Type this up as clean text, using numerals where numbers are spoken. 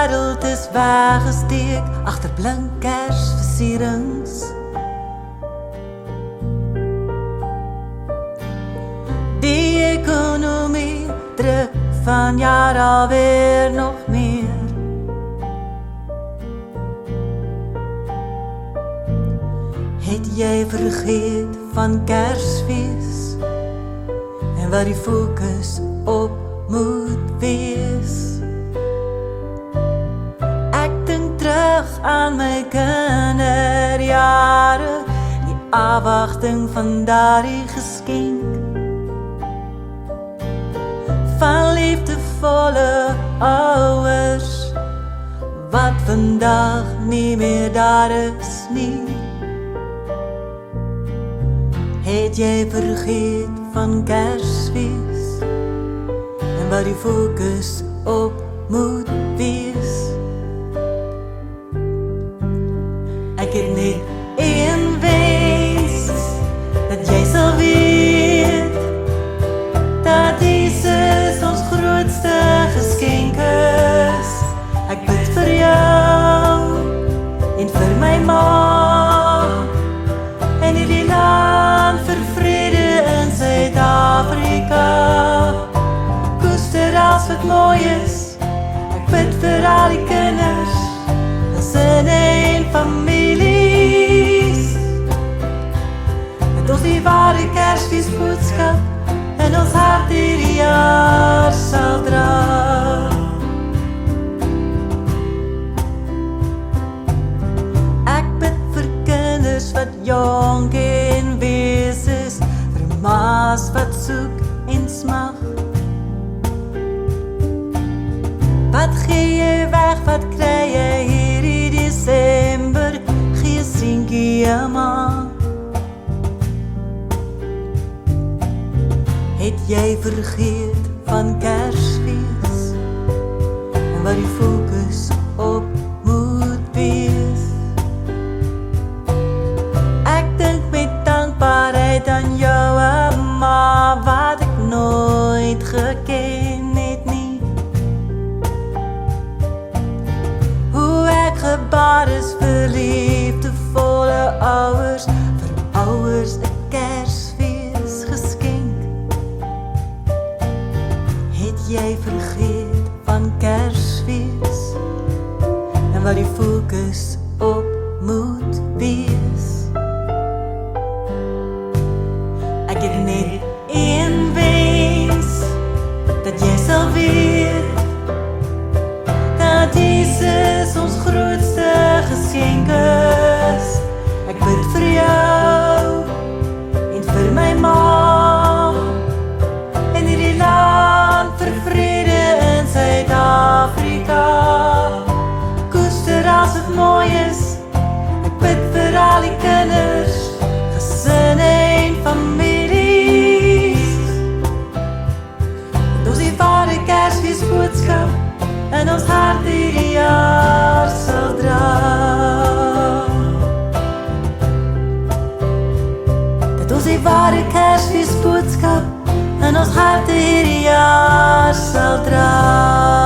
wêreld is weggesteek agter blink kersversierings. Die ekonomie druk van jaar alweer nog meer. Het jy vergeet van Kersfees en waar die fokus op moet wees? Ek dink terug aan my kinderjare, die afwagting van daardie geskenk, van liefdevolle ouers wat vandag nie meer daar is nie. Het jy vergeet van Kersfees en waar die fokus op moet wees? Ek het net een wens, dat jy sal weet dat Jesus ons grootste geskenk is. Ek bid vir jou en vir my ma en hierdie land vir vrede in Suid-Afrika. Koester als wat mooi is. Ek bid vir al die kinders, gesinne en families, dat ons die ware Kersfeesboodskap in ons hart hierdie jaar sal dra. Ek bid vir kinders wat jonk en wees is, vir ma's wat soek en smag. Wat gee jy weg, wat kry jy hierdie Desember? Gee seentjie ma. Het jy vergeet van Kersfees en waar die fokus op moet wees? Ek dink met dankbaarheid aan jou ma, wat ek nooit geken het nie. Hoe ek gebaar is vir liefdevolle ouers, vir ouers 'n Kersfees geskenk. Het jy vergeet van Kersfees en waar die fokus op moet wees? Ek het net een wens, dat jy sal weet dat Jesus ons grootste geskenk is. Ek bid vir jou en vir my ma en hierdie land vir vrede in Suid-Afrika. Koester als het mooi is. Ek bid vir al die kinders, gesinne en families, dat ons die ware Kersfeesboodskap in ons hart hierdie jaar sal dra. Dat ons die ware Kersfeesboodskap in ons harte hierdie jaar sal dra.